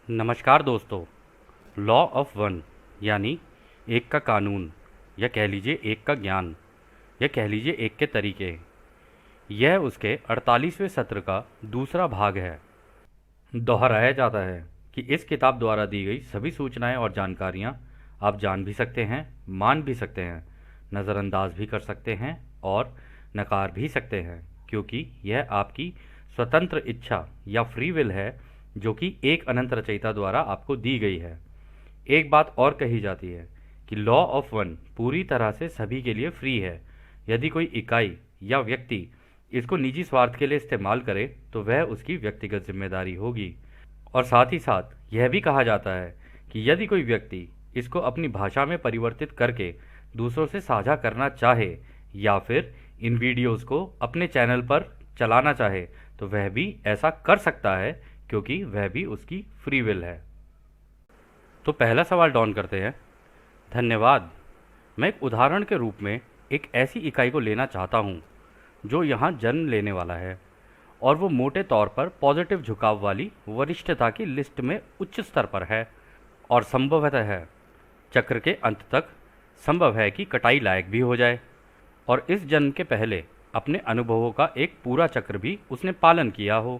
नमस्कार दोस्तों। Law of one यानी एक का कानून, या कह लीजिए एक का ज्ञान, या कह लीजिए एक के तरीके, यह उसके 48वें सत्र का दूसरा भाग है। दोहराया जाता है कि इस किताब द्वारा दी गई सभी सूचनाएं और जानकारियां आप जान भी सकते हैं, मान भी सकते हैं, नज़रअंदाज भी कर सकते हैं और नकार भी सकते हैं, क्योंकि यह आपकी स्वतंत्र इच्छा या फ्री विल है, जो कि एक अनंत रचयिता द्वारा आपको दी गई है। एक बात और कही जाती है कि लॉ ऑफ वन पूरी तरह से सभी के लिए फ्री है। यदि कोई इकाई या व्यक्ति इसको निजी स्वार्थ के लिए इस्तेमाल करे तो वह उसकी व्यक्तिगत जिम्मेदारी होगी। और साथ ही साथ यह भी कहा जाता है कि यदि कोई व्यक्ति इसको अपनी भाषा में परिवर्तित करके दूसरों से साझा करना चाहे या फिर इन वीडियोस को अपने चैनल पर चलाना चाहे तो वह भी ऐसा कर सकता है, क्योंकि वह भी उसकी फ्री विल है। तो पहला सवाल डॉन करते हैं। धन्यवाद। मैं एक उदाहरण के रूप में एक ऐसी इकाई को लेना चाहता हूँ जो यहाँ जन्म लेने वाला है और वो मोटे तौर पर पॉजिटिव झुकाव वाली वरिष्ठता की लिस्ट में उच्च स्तर पर है और संभवतः है चक्र के अंत तक संभव है कि कटाई लायक भी हो जाए, और इस जन्म के पहले अपने अनुभवों का एक पूरा चक्र भी उसने पालन किया हो।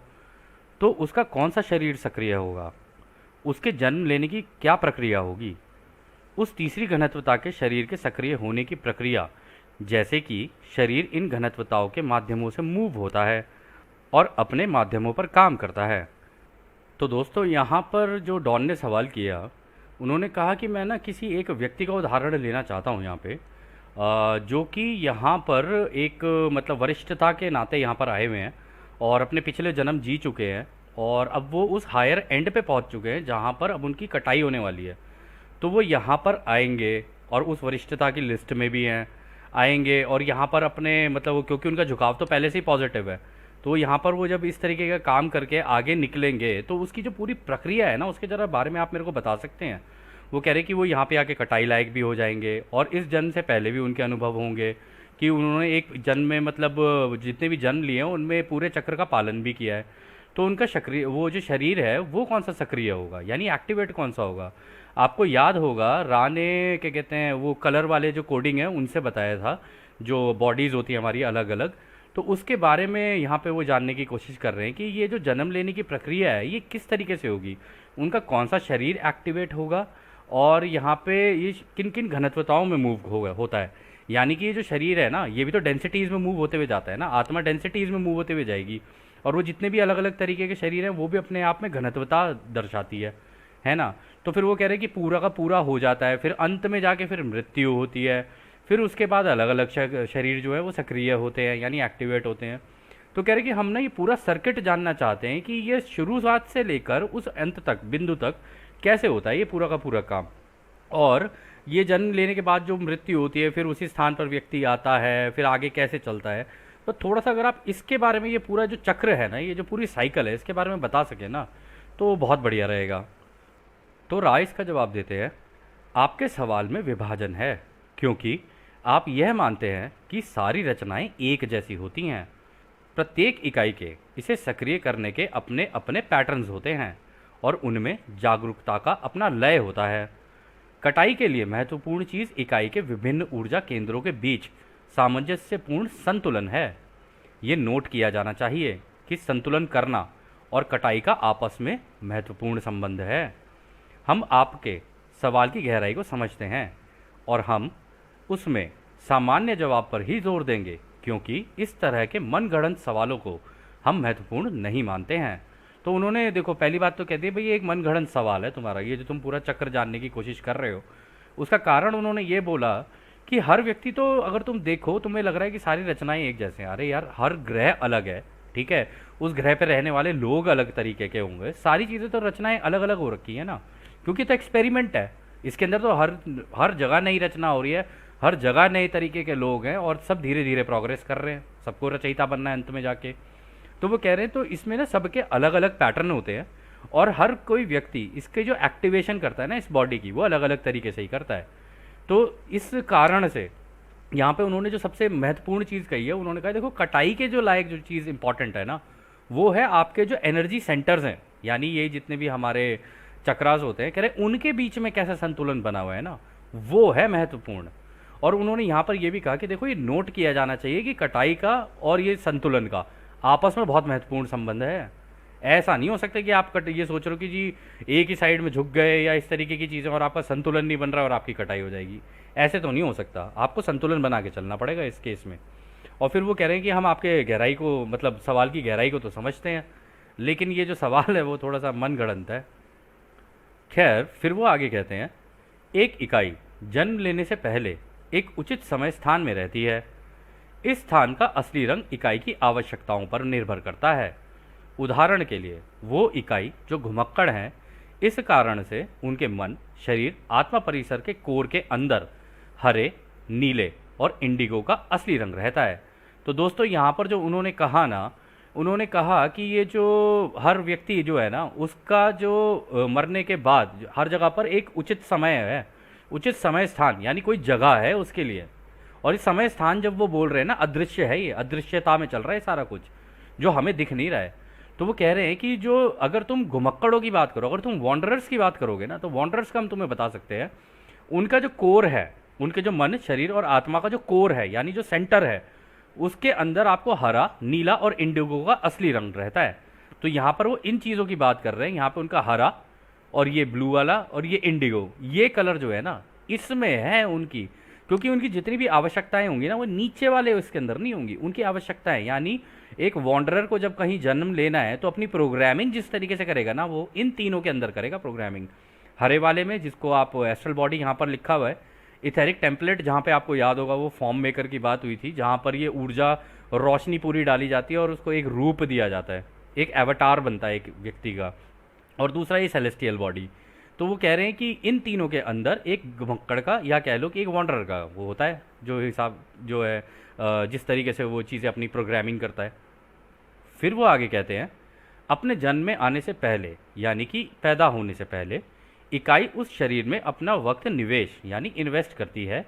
तो उसका कौन सा शरीर सक्रिय होगा? उसके जन्म लेने की क्या प्रक्रिया होगी? उस तीसरी घनत्वता के शरीर के सक्रिय होने की प्रक्रिया, जैसे कि शरीर इन घनत्वताओं के माध्यमों से मूव होता है और अपने माध्यमों पर काम करता है। तो दोस्तों, यहाँ पर जो डॉन ने सवाल किया, उन्होंने कहा कि मैं ना किसी एक व्यक्ति का उदाहरण लेना चाहता हूँ यहाँ पे, जो कि यहाँ पर एक मतलब वरिष्ठता के नाते यहाँ पर आए हुए हैं और अपने पिछले जन्म जी चुके हैं और अब वो उस हायर एंड पे पहुँच चुके हैं जहाँ पर अब उनकी कटाई होने वाली है। तो वो यहाँ पर आएंगे और उस वरिष्ठता की लिस्ट में भी हैं, आएंगे और यहाँ पर अपने मतलब वो, क्योंकि उनका झुकाव तो पहले से ही पॉजिटिव है, तो यहाँ पर वो जब इस तरीके का काम करके आगे निकलेंगे तो उसकी जो पूरी प्रक्रिया है ना, उसके ज़रा बारे में आप मेरे को बता सकते हैं? वो कह रहे कि वो यहाँ पे आके कटाई लायक भी हो जाएंगे और इस जन्म से पहले भी उनके अनुभव होंगे कि उन्होंने एक जन्म में मतलब जितने भी जन्म लिए हैं उनमें पूरे चक्र का पालन भी किया है। तो उनका सक्रिय वो जो शरीर है वो कौन सा सक्रिय होगा, यानी एक्टिवेट कौन सा होगा? आपको याद होगा रा ने क्या कहते हैं वो कलर वाले जो कोडिंग है उनसे बताया था, जो बॉडीज़ होती है हमारी अलग अलग। तो उसके बारे में यहाँ पे वो जानने की कोशिश कर रहे हैं कि ये जो जन्म लेने की प्रक्रिया है ये किस तरीके से होगी, उनका कौन सा शरीर एक्टिवेट होगा और यहाँ पे ये किन किन घनत्वताओं में मूव होता है। यानी कि ये जो शरीर है ना, ये भी तो डेंसिटीज़ में मूव होते हुए जाता है ना, आत्मा डेंसिटीज़ में मूव होते हुए जाएगी और वो जितने भी अलग अलग तरीके के शरीर हैं वो भी अपने आप में घनत्वता दर्शाती है ना। तो फिर वो कह रहे हैं कि पूरा का पूरा हो जाता है, फिर अंत में जाके फिर मृत्यु होती है, फिर उसके बाद अलग अलग शरीर जो है वो सक्रिय होते हैं यानी एक्टिवेट होते हैं। तो कह रहे कि हम ना ये पूरा सर्किट जानना चाहते हैं कि ये शुरुआत से लेकर उस अंत तक बिंदु तक कैसे होता है ये पूरा का पूरा काम, और ये जन्म लेने के बाद जो मृत्यु होती है फिर उसी स्थान पर व्यक्ति आता है, फिर आगे कैसे चलता है। तो थोड़ा सा अगर आप इसके बारे में, ये पूरा जो चक्र है ना, ये जो पूरी साइकिल है, इसके बारे में बता सके ना तो बहुत बढ़िया रहेगा। तो राय इसका जवाब देते हैं, आपके सवाल में विभाजन है, क्योंकि आप यह मानते हैं कि सारी रचनाएं एक जैसी होती हैं। प्रत्येक इकाई के इसे सक्रिय करने के अपने अपने पैटर्न्स होते हैं और उनमें जागरूकता का अपना लय होता है। कटाई के लिए महत्वपूर्ण चीज़ इकाई के विभिन्न ऊर्जा केंद्रों के बीच सामंजस्यपूर्ण संतुलन है। ये नोट किया जाना चाहिए कि संतुलन करना और कटाई का आपस में महत्वपूर्ण संबंध है। हम आपके सवाल की गहराई को समझते हैं और हम उसमें सामान्य जवाब पर ही जोर देंगे, क्योंकि इस तरह के मनगढ़ंत सवालों को हम महत्वपूर्ण नहीं मानते हैं। तो उन्होंने देखो पहली बात तो कह दी भाई ये एक मनगढ़ंत सवाल है तुम्हारा, ये जो तुम पूरा चक्र जानने की कोशिश कर रहे हो। उसका कारण उन्होंने ये बोला कि हर व्यक्ति तो अगर तुम देखो तुम्हें लग रहा है कि सारी रचनाएं एक जैसे हैं। अरे यार, हर ग्रह अलग है, ठीक है, उस ग्रह पर रहने वाले लोग अलग तरीके के होंगे, सारी चीज़ें तो रचनाएं अलग अलग हो रखी है ना, क्योंकि तो एक्सपेरिमेंट है। इसके अंदर तो हर हर जगह नई रचना हो रही है, हर जगह नए तरीके के लोग हैं और सब धीरे धीरे प्रोग्रेस कर रहे हैं, सबको रचयिता बनना है अंत में जाके। तो वो कह रहे हैं तो इसमें ना सबके अलग अलग पैटर्न होते हैं और हर कोई व्यक्ति इसके जो एक्टिवेशन करता है ना इस बॉडी की, वो अलग अलग तरीके से ही करता है। तो इस कारण से यहाँ पे उन्होंने जो सबसे महत्वपूर्ण चीज़ कही है, उन्होंने कहा देखो कटाई के जो लायक जो चीज़ इंपॉर्टेंट है ना, वो है आपके जो एनर्जी सेंटर्स हैं, यानी ये जितने भी हमारे चक्रास होते हैं, कह रहे उनके बीच में कैसा संतुलन बना हुआ है ना, वो है महत्वपूर्ण। और उन्होंने यहाँ पर ये भी कहा कि देखो ये नोट किया जाना चाहिए कि कटाई का और ये संतुलन का आपस में बहुत महत्वपूर्ण संबंध है। ऐसा नहीं हो सकता कि आप ये सोच रहे हो कि जी एक ही साइड में झुक गए या इस तरीके की चीज़ें और आपका संतुलन नहीं बन रहा और आपकी कटाई हो जाएगी। ऐसे तो नहीं हो सकता, आपको संतुलन बना के चलना पड़ेगा इस केस में। और फिर वो कह रहे हैं कि हम आपके गहराई को, मतलब सवाल की गहराई को तो समझते हैं, लेकिन ये जो सवाल है वो थोड़ा सा मन गढ़ंत है। खैर, फिर वो आगे कहते हैं, एक इकाई जन्म लेने से पहले एक उचित समय स्थान में रहती है। इस स्थान का असली रंग इकाई की आवश्यकताओं पर निर्भर करता है। उदाहरण के लिए वो इकाई जो घुमक्कड़ हैं, इस कारण से उनके मन, शरीर, आत्मा परिसर के कोर के अंदर हरे, नीले और इंडिगो का असली रंग रहता है। तो दोस्तों यहाँ पर जो उन्होंने कहा ना, उन्होंने कहा कि ये जो हर व्यक्ति जो है ना, उसका जो मरने के बाद हर जगह पर एक उचित समय है, उचित समय स्थान यानी कोई जगह है उसके लिए। और इस समय स्थान जब वो बोल रहे हैं ना, अदृश्य है, ये अदृश्यता में चल रहा है सारा कुछ, जो हमें दिख नहीं रहा है। तो वो कह रहे हैं कि जो अगर तुम घुमक्कड़ों की बात करो, अगर तुम वॉन्डरर्स की बात करोगे ना, तो वॉन्डरर्स का हम तुम्हें बता सकते हैं, उनका जो कोर है, उनके जो मन, शरीर और आत्मा का जो कोर है यानी जो सेंटर है, उसके अंदर आपको हरा, नीला और इंडिगो का असली रंग रहता है। तो यहाँ पर वो इन चीज़ों की बात कर रहे हैं। यहाँ पे उनका हरा और ये ब्लू वाला और ये इंडिगो, ये कलर जो है ना, इसमें है उनकी, क्योंकि उनकी जितनी भी आवश्यकताएं होंगी ना, वो नीचे वाले उसके अंदर नहीं होंगी। उनकी आवश्यकताएं यानी एक वॉन्डरर को जब कहीं जन्म लेना है तो अपनी प्रोग्रामिंग जिस तरीके से करेगा ना, वो इन तीनों के अंदर करेगा प्रोग्रामिंग। हरे वाले में, जिसको आप एस्ट्रल बॉडी यहाँ पर लिखा हुआ है, इथेरिक टेम्पलेट, जहाँ पे आपको याद होगा वो फॉर्म मेकर की बात हुई थी, जहाँ पर ये ऊर्जा रोशनी पूरी डाली जाती है और उसको एक रूप दिया जाता है, एक एवटार बनता है एक व्यक्ति का। और दूसरा ये सेलेस्टियल बॉडी। तो वो कह रहे हैं कि इन तीनों के अंदर एक घुमक्कड़ का या कह लो कि एक वॉन्डरर का वो होता है, जो हिसाब जो है जिस तरीके से वो चीज़ें अपनी प्रोग्रामिंग करता है। फिर वो आगे कहते हैं, अपने जन्म में आने से पहले यानी कि पैदा होने से पहले इकाई उस शरीर में अपना वक्त निवेश यानी इन्वेस्ट करती है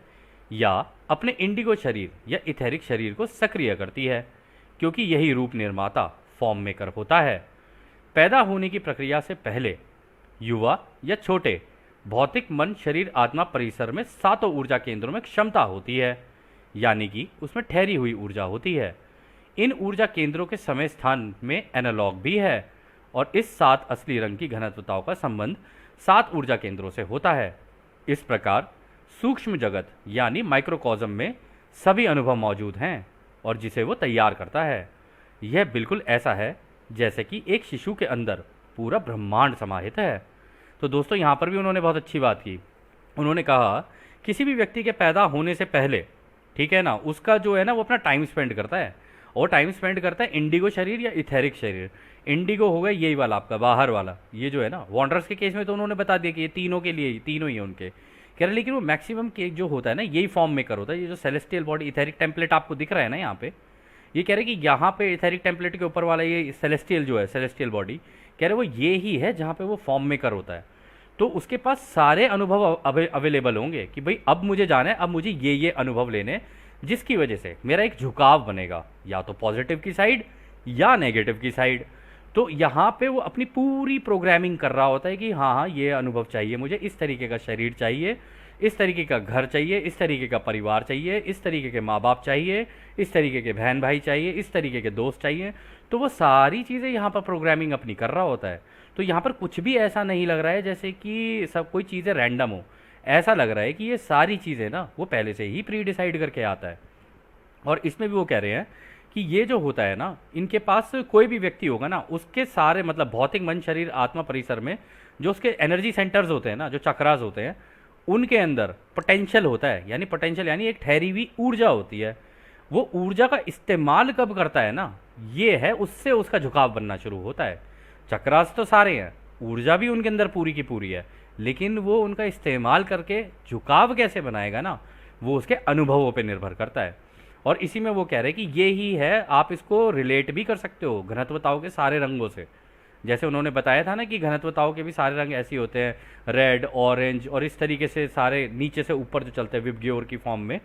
या अपने इंडिगो शरीर या इथेरिक शरीर को सक्रिय करती है, क्योंकि यही रूप निर्माता फॉर्म मेकर होता है। पैदा होने की प्रक्रिया से पहले युवा या छोटे भौतिक मन, शरीर, आत्मा परिसर में 7 ऊर्जा केंद्रों में क्षमता होती है, यानी कि उसमें ठहरी हुई ऊर्जा होती है। इन ऊर्जा केंद्रों के समय स्थान में एनालॉग भी है और इस 7 असली रंग की घनत्वताओं का संबंध 7 ऊर्जा केंद्रों से होता है। इस प्रकार सूक्ष्म जगत यानी माइक्रोकॉज्म में सभी अनुभव मौजूद हैं और जिसे वो तैयार करता है। यह बिल्कुल ऐसा है जैसे कि एक शिशु के अंदर पूरा ब्रह्मांड समाहित है। तो दोस्तों यहाँ पर भी उन्होंने बहुत अच्छी बात की। उन्होंने कहा किसी भी व्यक्ति के पैदा होने से पहले, ठीक है ना, उसका जो है ना वो अपना टाइम स्पेंड करता है, और टाइम स्पेंड करता है इंडिगो शरीर या इथेरिक शरीर। इंडिगो हो गया यही वाला आपका बाहर वाला, ये जो है ना, वॉन्डर्स के केस में तो उन्होंने बता दिया कि ये तीनों के लिए, तीनों ही है उनके, कह रहे। लेकिन वो मैक्सिमम के जो होता है ना, यही फॉर्म मेकर होता है। ये जो सेलेस्टियल बॉडी इथेरिक टेम्पलेट आपको दिख रहा है ना यहाँ पे, ये कह रहे कि यहाँ पे इथेरिक टेम्पलेट के ऊपर वाला ये सेलेस्टियल जो है, सेलेस्टियल बॉडी, कह रहे वो ये ही है जहाँ पे वो फॉर्म मेकर होता है। तो उसके पास सारे अनुभव अवेलेबल होंगे कि भाई अब मुझे जाना है, अब मुझे ये अनुभव लेने, जिसकी वजह से मेरा एक झुकाव बनेगा या तो पॉजिटिव की साइड या नेगेटिव की साइड। तो यहाँ पे वो अपनी पूरी प्रोग्रामिंग कर रहा होता है कि हाँ हाँ ये अनुभव चाहिए मुझे, इस तरीके का शरीर चाहिए, इस तरीके का घर चाहिए, इस तरीके का परिवार चाहिए, इस तरीके के माँ बाप चाहिए, इस तरीके के बहन भाई चाहिए, इस तरीके के दोस्त चाहिए। तो वो सारी चीज़ें यहाँ पर प्रोग्रामिंग अपनी कर रहा होता है। तो यहाँ पर कुछ भी ऐसा नहीं लग रहा है जैसे कि सब कोई चीज़ें रैंडम हो। ऐसा लग रहा है कि ये सारी चीज़ें ना वो पहले से ही प्री डिसाइड करके आता है। और इसमें भी वो कह रहे हैं कि ये जो होता है ना, इनके पास कोई भी व्यक्ति होगा ना, उसके सारे मतलब भौतिक मन, शरीर, आत्मा परिसर में जो उसके एनर्जी सेंटर्स होते हैं ना, जो चक्रास होते हैं, उनके अंदर पोटेंशियल होता है। यानी पोटेंशियल यानी एक ठहरी हुई ऊर्जा होती है। वो ऊर्जा का इस्तेमाल कब करता है ना, ये है उससे उसका झुकाव बनना शुरू होता है। चक्रास तो सारे हैं, ऊर्जा भी उनके अंदर पूरी की पूरी है, लेकिन वो उनका इस्तेमाल करके झुकाव कैसे बनाएगा ना, वो उसके अनुभवों पे निर्भर करता है। और इसी में वो कह रहे हैं कि ये ही है, आप इसको रिलेट भी कर सकते हो घनत्वताओं के सारे रंगों से। जैसे उन्होंने बताया था ना कि घनत्वताओं के भी सारे रंग ऐसे होते हैं, रेड, ऑरेंज और इस तरीके से सारे नीचे से ऊपर जो चलते हैं विबग्योर की फॉर्म में।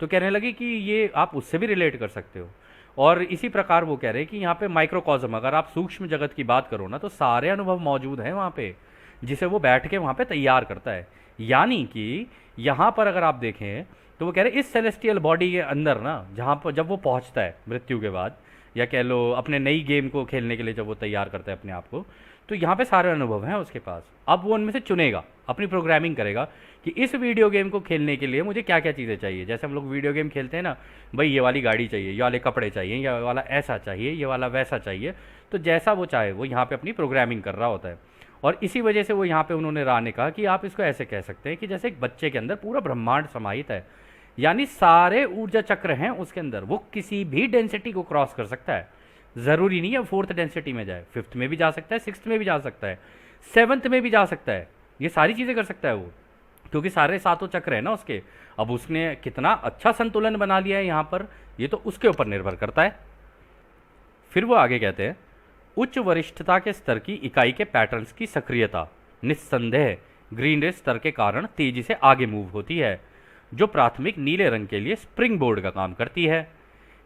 तो कहने लगे कि ये आप उससे भी रिलेट कर सकते हो। और इसी प्रकार वो कह रहे हैं कि यहाँ पे माइक्रोकॉज्म, अगर आप सूक्ष्म जगत की बात करो ना, तो सारे अनुभव मौजूद हैं वहाँ पे। जिसे वो बैठ के वहाँ पे तैयार करता है। यानी कि यहाँ पर अगर आप देखें तो वो कह रहे हैं इस सेलेस्टियल बॉडी के अंदर ना, जहाँ पर जब वो पहुँचता है मृत्यु के बाद, या कह लो अपने नई गेम को खेलने के लिए जब वो तैयार करता है अपने आप को, तो यहाँ पे सारे अनुभव हैं उसके पास। अब वो उनमें से चुनेगा, अपनी प्रोग्रामिंग करेगा कि इस वीडियो गेम को खेलने के लिए मुझे क्या क्या चीज़ें चाहिए। जैसे हम लोग वीडियो गेम खेलते हैं ना, भाई ये वाली गाड़ी चाहिए, ये वाले कपड़े चाहिए, ये वाला ऐसा चाहिए, ये वाला वैसा चाहिए। तो जैसा वो चाहे वो यहाँ पे अपनी प्रोग्रामिंग कर रहा होता है। और इसी वजह से वो यहाँ पे उन्होंने राह ने कहा कि आप इसको ऐसे कह सकते हैं कि जैसे एक बच्चे के अंदर पूरा ब्रह्मांड समाहित है, यानी सारे ऊर्जा चक्र हैं उसके अंदर, वो किसी भी डेंसिटी को क्रॉस कर सकता है। ज़रूरी नहीं है फोर्थ डेंसिटी में जाए, फिफ्थ में भी जा सकता है, सिक्स्थ में भी जा सकता है, सेवन्थ में भी जा सकता है, ये सारी चीज़ें कर सकता है वो, क्योंकि सारे सातों चक्र है ना उसके। अब उसने कितना अच्छा संतुलन बना लिया है यहाँ पर, ये तो उसके ऊपर निर्भर करता है। फिर वो आगे कहते हैं, उच्च वरिष्ठता के स्तर की इकाई के पैटर्न्स की सक्रियता निस्संदेह ग्रीन रे स्तर के कारण तेजी से आगे मूव होती है, जो प्राथमिक नीले रंग के लिए स्प्रिंग बोर्ड का काम करती है।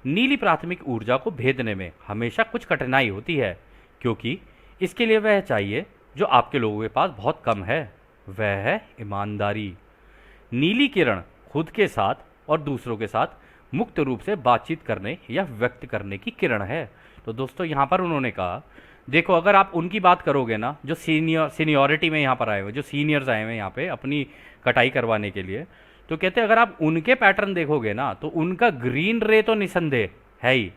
नीली प्राथमिक ऊर्जा को भेदने में हमेशा कुछ कठिनाई होती है, क्योंकि इसके लिए वह चाहिए जो आपके लोगों के पास बहुत कम है, वह है ईमानदारी। नीली किरण खुद के साथ और दूसरों के साथ मुक्त रूप से बातचीत करने या व्यक्त करने की किरण है। तो दोस्तों यहाँ पर उन्होंने कहा, देखो अगर आप उनकी बात करोगे ना, जो सीनियरिटी में यहाँ पर आए हुए, जो सीनियर्स आए हुए यहाँ पे अपनी कटाई करवाने के लिए, तो कहते हैं अगर आप उनके पैटर्न देखोगे ना, तो उनका ग्रीन रे तो निसंदेह है ही।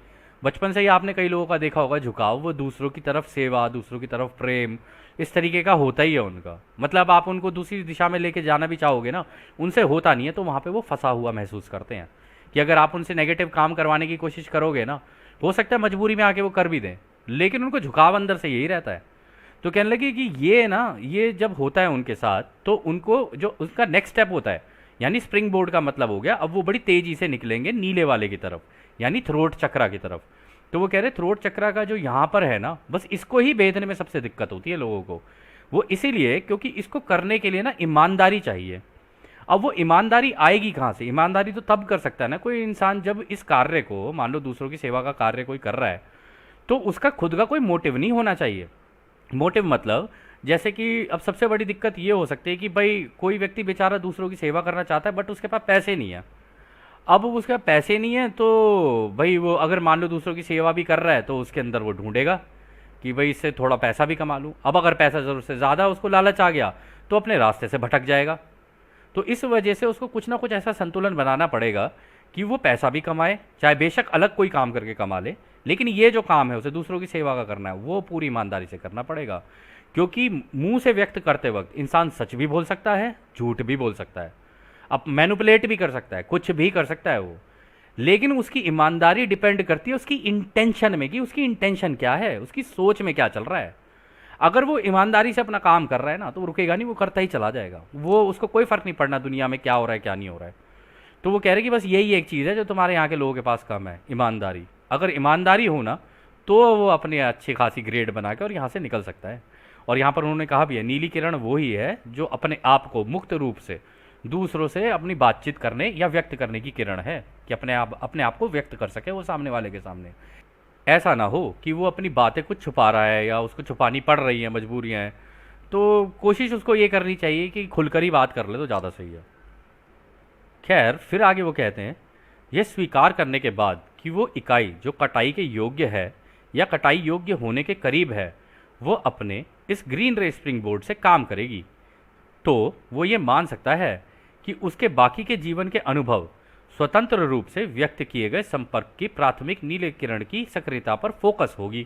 बचपन से ही आपने कई लोगों का देखा होगा झुकाव, वो दूसरों की तरफ सेवा, दूसरों की तरफ प्रेम, इस तरीके का होता ही है उनका। मतलब आप उनको दूसरी दिशा में लेके जाना भी चाहोगे ना, उनसे होता नहीं है, तो वहाँ पे वो फंसा हुआ महसूस करते हैं कि अगर आप उनसे नेगेटिव काम करवाने की कोशिश करोगे ना, हो सकता है मजबूरी में आके वो कर भी दें, लेकिन उनको झुकाव अंदर से यही रहता है। तो कहने लगे कि ये ना, ये जब होता है उनके साथ, तो उनको जो उसका नेक्स्ट स्टेप होता है, यानी स्प्रिंग बोर्ड का मतलब हो गया, अब वो बड़ी तेजी से निकलेंगे नीले वाले की तरफ, यानी थ्रोट चक्रा की तरफ। तो वो कह रहे थ्रोट चक्रा का जो यहाँ पर है ना, बस इसको ही भेदने में सबसे दिक्कत होती है लोगों को। वो इसीलिए क्योंकि इसको करने के लिए ना ईमानदारी चाहिए। अब वो ईमानदारी आएगी कहाँ से? ईमानदारी तो तब कर सकता है ना कोई इंसान जब इस कार्य को, मान लो दूसरों की सेवा का कार्य कोई कर रहा है, तो उसका खुद का कोई मोटिव नहीं होना चाहिए। मोटिव मतलब जैसे कि अब सबसे बड़ी दिक्कत ये हो सकती है कि भाई कोई व्यक्ति बेचारा दूसरों की सेवा करना चाहता है, बट उसके पास पैसे नहीं है। अब उसके पास पैसे नहीं है तो भाई वो अगर मान लो दूसरों की सेवा भी कर रहा है, तो उसके अंदर वो ढूंढेगा कि भाई इससे थोड़ा पैसा भी कमा लूँ। अब अगर पैसा ज़रूरत से ज़्यादा उसको लालच आ गया, तो अपने रास्ते से भटक जाएगा। तो इस वजह से उसको कुछ ना कुछ ऐसा संतुलन बनाना पड़ेगा कि वो पैसा भी कमाए, चाहे बेशक अलग कोई काम करके कमा ले, लेकिन ये जो काम है उसे दूसरों की सेवा का करना है, वो पूरी ईमानदारी से करना पड़ेगा। क्योंकि मुंह से व्यक्त करते वक्त इंसान सच भी बोल सकता है, झूठ भी बोल सकता है, अब मैनुपुलेट भी कर सकता है, कुछ भी कर सकता है वो, लेकिन उसकी ईमानदारी डिपेंड करती है उसकी इंटेंशन में, कि उसकी इंटेंशन क्या है, उसकी सोच में क्या चल रहा है। अगर वो ईमानदारी से अपना काम कर रहा है ना, तो वो रुकेगा नहीं, वो करता ही चला जाएगा, वो उसको कोई फ़र्क नहीं पड़ना दुनिया में क्या हो रहा है क्या नहीं हो रहा है। तो वो कह रहे कि बस यही एक चीज़ है जो तुम्हारे यहाँ के लोगों के पास कम है, ईमानदारी। अगर ईमानदारी हो ना, तो वो अपनी अच्छी खासी ग्रेड बना के और यहाँ से निकल सकता है। और यहाँ पर उन्होंने कहा भी है, नीली किरण वो ही है जो अपने आप को मुक्त रूप से दूसरों से अपनी बातचीत करने या व्यक्त करने की किरण है, कि अपने आप को व्यक्त कर सके वो सामने वाले के सामने। ऐसा ना हो कि वो अपनी बातें कुछ छुपा रहा है या उसको छुपानी पड़ रही हैं, मजबूरियाँ हैं। तो कोशिश उसको ये करनी चाहिए कि खुलकर ही बात कर ले तो ज़्यादा सही है। खैर फिर आगे वो कहते हैं, यह स्वीकार करने के बाद कि वो इकाई जो कटाई के योग्य है या कटाई योग्य होने के करीब है, वो अपने इस ग्रीन रे स्प्रिंग बोर्ड से काम करेगी, तो वो ये मान सकता है कि उसके बाकी के जीवन के अनुभव स्वतंत्र रूप से व्यक्त किए गए संपर्क की प्राथमिक नीले किरण की सक्रियता पर फोकस होगी,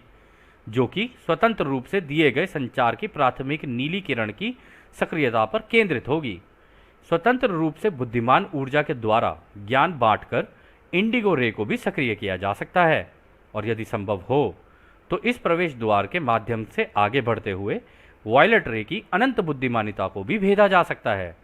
जो कि स्वतंत्र रूप से दिए गए संचार की प्राथमिक नीली किरण की सक्रियता पर केंद्रित होगी। स्वतंत्र रूप से बुद्धिमान ऊर्जा के द्वारा ज्ञान बांटकर इंडिगो रे को भी सक्रिय किया जा सकता है, और यदि संभव हो तो इस प्रवेश द्वार के माध्यम से आगे बढ़ते हुए वॉयलेट रे की अनंत बुद्धिमानिता को भी भेदा जा सकता है।